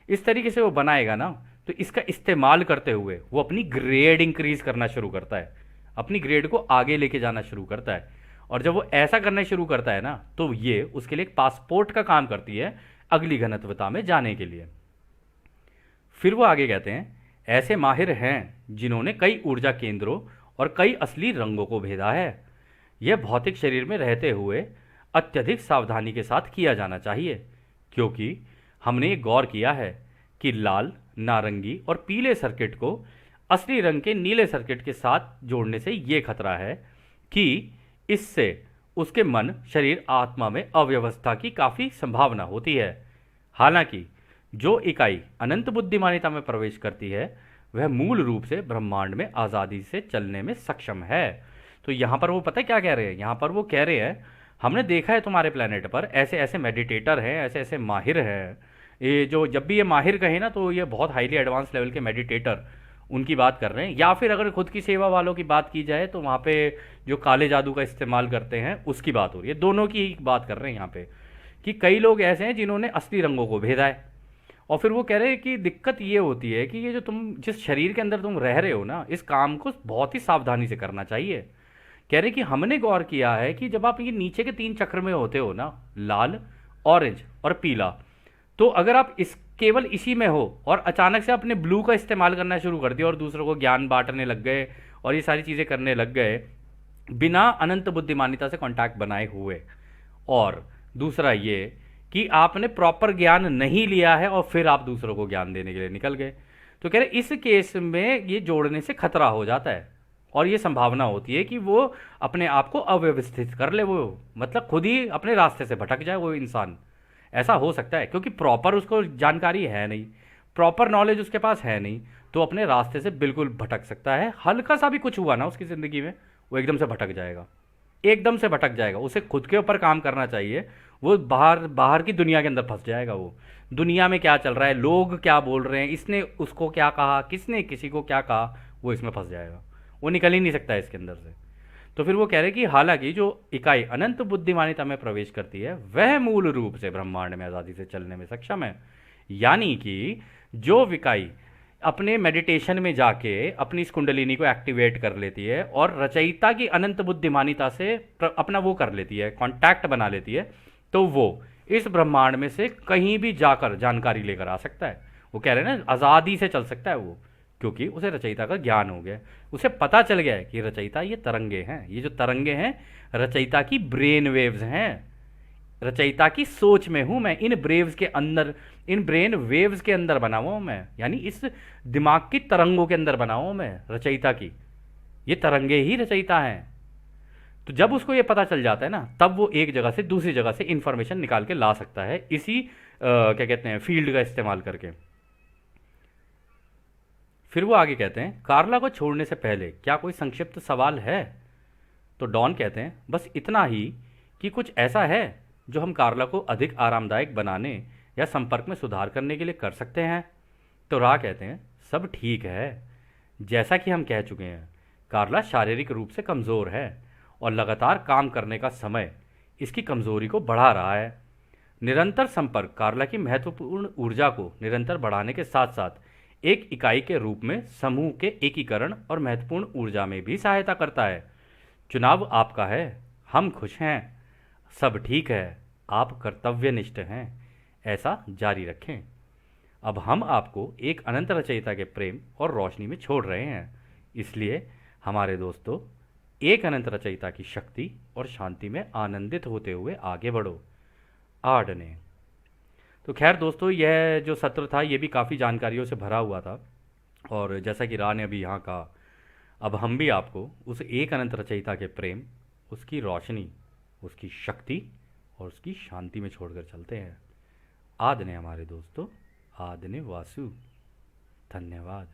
इस तरीके से वो बनाएगा ना। तो इसका इस्तेमाल करते हुए वो अपनी ग्रेड इंक्रीज करना शुरू करता है, अपनी ग्रेड को आगे लेके जाना शुरू करता है। और जब वो ऐसा करना शुरू करता है ना, तो ये उसके लिए एक पासपोर्ट का काम करती है अगली घनत्वता में जाने के लिए। फिर वो आगे कहते हैं, ऐसे माहिर हैं जिन्होंने कई ऊर्जा केंद्रों और कई असली रंगों को भेदा है। यह भौतिक शरीर में रहते हुए अत्यधिक सावधानी के साथ किया जाना चाहिए, क्योंकि हमने ये गौर किया है कि लाल, नारंगी और पीले सर्किट को असली रंग के नीले सर्किट के साथ जोड़ने से ये खतरा है कि इससे उसके मन, शरीर, आत्मा में अव्यवस्था की काफ़ी संभावना होती है। हालांकि जो इकाई अनंत बुद्धिमानिता में प्रवेश करती है वह मूल रूप से ब्रह्मांड में आज़ादी से चलने में सक्षम है। तो यहाँ पर वो पता है क्या कह रहे हैं, यहाँ पर वो कह रहे हैं हमने देखा है तुम्हारे प्लेनेट पर ऐसे ऐसे मेडिटेटर हैं, ऐसे ऐसे माहिर हैं। ये जो जब भी ये माहिर कहे ना, तो ये बहुत हाईली एडवांस लेवल के मेडिटेटर उनकी बात कर रहे हैं। या फिर अगर खुद की सेवा वालों की बात की जाए तो वहाँ पे जो काले जादू का इस्तेमाल करते हैं उसकी बात हो रही है। दोनों की ही बात कर रहे हैं यहाँ पे कि कई लोग ऐसे हैं जिन्होंने असली रंगों को भेदा है। और फिर वो कह रहे हैं कि दिक्कत ये होती है कि ये जो तुम जिस शरीर के अंदर तुम रह रहे हो ना, इस काम को बहुत ही सावधानी से करना चाहिए। कह रहे कि हमने गौर किया है कि जब आप ये नीचे के 3 चक्र में होते हो ना, लाल, ऑरेंज और पीला, तो अगर आप इस केवल इसी में हो और अचानक से अपने ब्लू का इस्तेमाल करना शुरू कर दिया और दूसरों को ज्ञान बांटने लग गए और ये सारी चीज़ें करने लग गए बिना अनंत बुद्धिमानिता से कांटेक्ट बनाए हुए, और दूसरा ये कि आपने प्रॉपर ज्ञान नहीं लिया है और फिर आप दूसरों को ज्ञान देने के लिए निकल गए, तो कह रहे इस केस में ये जोड़ने से खतरा हो जाता है और ये संभावना होती है कि वो अपने आप को अव्यवस्थित कर ले, वो मतलब खुद ही अपने रास्ते से भटक जाए वो इंसान। ऐसा हो सकता है क्योंकि प्रॉपर उसको जानकारी है नहीं, प्रॉपर नॉलेज उसके पास है नहीं, तो अपने रास्ते से बिल्कुल भटक सकता है। हल्का सा भी कुछ हुआ ना उसकी ज़िंदगी में, वो एकदम से भटक जाएगा, एकदम से भटक जाएगा। उसे खुद के ऊपर काम करना चाहिए। वो बाहर बाहर की दुनिया के अंदर फंस जाएगा। वो दुनिया में क्या चल रहा है, लोग क्या बोल रहे हैं, इसने उसको क्या कहा, किसने किसी को क्या कहा, वो इसमें फंस जाएगा। वो निकल ही नहीं सकता है इसके अंदर से। तो फिर वो कह रहे हैं कि हालांकि जो इकाई अनंत बुद्धिमानिता में प्रवेश करती है वह मूल रूप से ब्रह्मांड में आज़ादी से चलने में सक्षम है। यानी कि जो इकाई अपने मेडिटेशन में जाके अपनी इस कुंडलिनी को एक्टिवेट कर लेती है और रचयिता की अनंत बुद्धिमानिता से अपना वो कर लेती है, कांटेक्ट बना लेती है, तो वो इस ब्रह्मांड में से कहीं भी जाकर जानकारी लेकर आ सकता है। वो कह रहे हैं ना, आज़ादी से चल सकता है वो, क्योंकि उसे रचयिता का ज्ञान हो गया है। उसे पता चल गया है कि रचयिता ये तरंगे हैं, ये जो तरंगे हैं रचयिता की ब्रेन वेव्स हैं, रचयिता की सोच में हूं मैं, इन ब्रेव्स के अंदर, इन ब्रेन वेव्स के अंदर बना हुआ हूं मैं, यानी इस दिमाग की तरंगों के अंदर बना हुआ हूं मैं रचयिता की। ये तरंगे ही रचयिता हैं। तो जब उसको ये पता चल जाता है ना, तब वो एक जगह से दूसरी जगह से इंफॉर्मेशन निकाल के ला सकता है इसी क्या कहते हैं फील्ड का इस्तेमाल करके। फिर वो आगे कहते हैं, कार्ला को छोड़ने से पहले क्या कोई संक्षिप्त सवाल है? तो डॉन कहते हैं, बस इतना ही कि कुछ ऐसा है जो हम कार्ला को अधिक आरामदायक बनाने या संपर्क में सुधार करने के लिए कर सकते हैं। तो रा कहते हैं, सब ठीक है। जैसा कि हम कह चुके हैं, कार्ला शारीरिक रूप से कमज़ोर है और लगातार काम करने का समय इसकी कमज़ोरी को बढ़ा रहा है। निरंतर संपर्क कार्ला की महत्वपूर्ण ऊर्जा को निरंतर बढ़ाने के साथ साथ एक इकाई के रूप में समूह के एकीकरण और महत्वपूर्ण ऊर्जा में भी सहायता करता है। चुनाव आपका है, हम खुश हैं, सब ठीक है, आप कर्तव्यनिष्ठ हैं, ऐसा जारी रखें। अब हम आपको एक अनंत रचयिता के प्रेम और रोशनी में छोड़ रहे हैं, इसलिए हमारे दोस्तों एक अनंत रचयिता की शक्ति और शांति में आनंदित होते हुए आगे बढ़ो। आडने। तो खैर दोस्तों, यह जो सत्र था ये भी काफ़ी जानकारियों से भरा हुआ था, और जैसा कि रा ने अभी यहाँ कहा, अब हम भी आपको उस एक अनंत रचयिता के प्रेम, उसकी रोशनी, उसकी शक्ति और उसकी शांति में छोड़कर चलते हैं। आदने हमारे दोस्तों, आदने वासु। धन्यवाद।